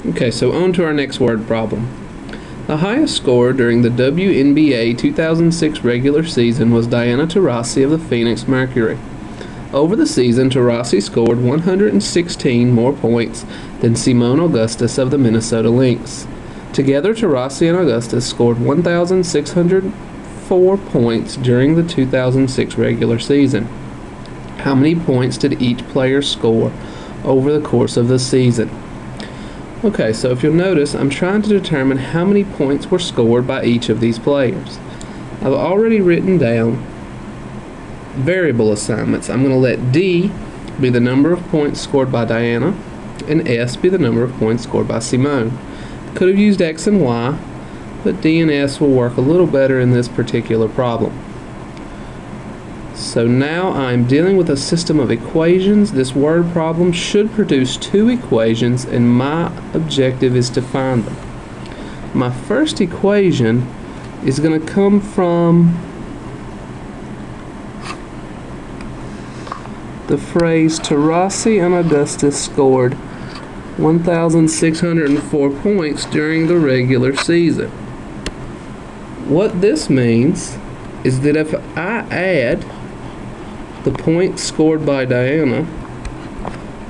Okay, so on to our next word problem. The highest scorer during the WNBA 2006 regular season was Diana Taurasi of the Phoenix Mercury. Over the season, Taurasi scored 116 more points than Simone Augustus of the Minnesota Lynx. Together, Taurasi and Augustus scored 1,604 points during the 2006 regular season. How many points did each player score over the course of the season? Okay, so if you'll notice, I'm trying to determine how many points were scored by each of these players. I've already written down variable assignments. I'm going to let D be the number of points scored by Diana and S be the number of points scored by Simone. Could have used X and Y, but D and S will work a little better in this particular problem. So now I'm dealing with a system of equations. This word problem should produce two equations, and my objective is to find them. My first equation is going to come from the phrase Taurasi and Augustus scored 1,604 points during the regular season. What this means is that if I add the points scored by Diana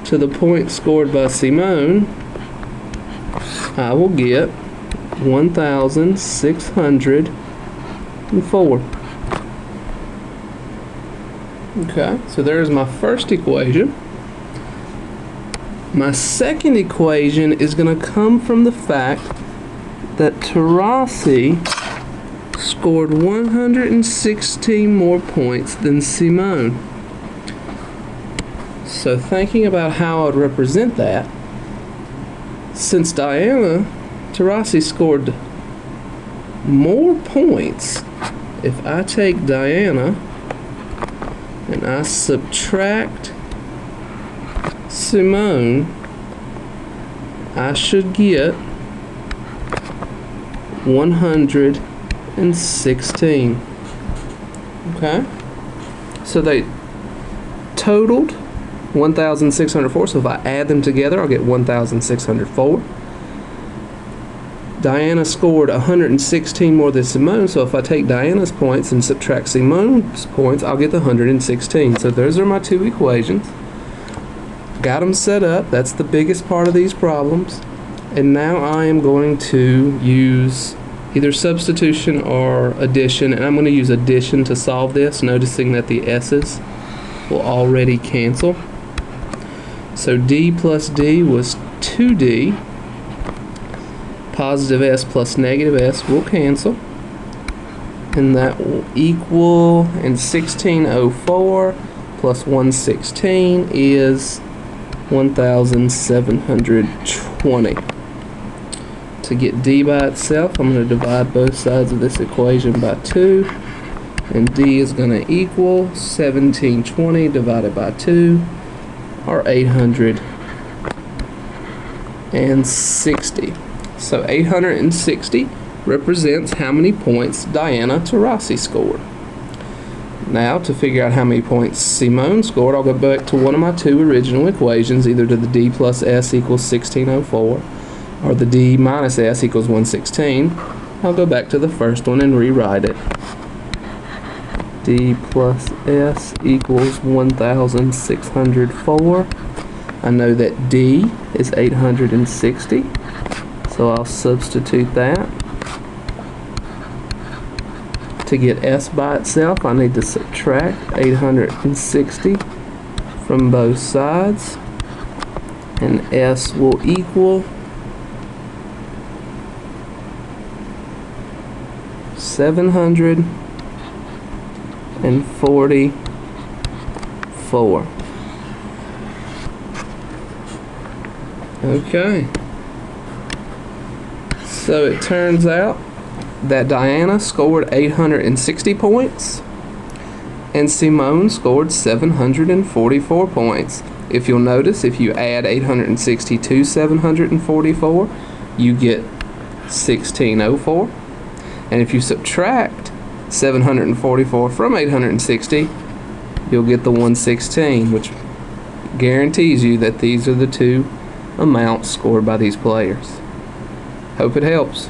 to the points scored by Simone, I will get 1,604. Okay, so there's my first equation. My second equation is going to come from the fact that Taurasi scored 116 more points than Simone. So thinking about how I'd represent that, since Diana Taurasi scored more points, if I take Diana and I subtract Simone, I should get 116. Okay, so they totaled 1,604, so if I add them together I'll get 1,604. Diana scored 116 more than Simone, so if I take Diana's points and subtract Simone's points, I'll get the 116. So those are my two equations. Got them set up. That's the biggest part of these problems. And now I am going to use either substitution or addition, and I'm going to use addition to solve this, noticing that the S's will already cancel. So D plus D was 2D. Positive S plus negative S will cancel, and that will equal, and 1604 plus 116 is 1,720. To get D by itself, I'm going to divide both sides of this equation by 2, and D is going to equal 1720 divided by 2, or 860. So 860 represents how many points Diana Taurasi scored. Now, to figure out how many points Simone scored, I'll go back to one of my two original equations, either to the D plus S equals 1604, or the D minus S equals 116. I'll go back to the first one and rewrite it. D plus S equals 1,604. I know that D is 860. So I'll substitute that. To get S by itself, I need to subtract 860 from both sides, and S will equal 744. Okay. So it turns out that Diana scored 860 points and Simone scored 744 points. If you'll notice, if you add 860 to 744, you get 1604. And if you subtract 744 from 860, you'll get the 116, which guarantees you that these are the two amounts scored by these players. Hope it helps.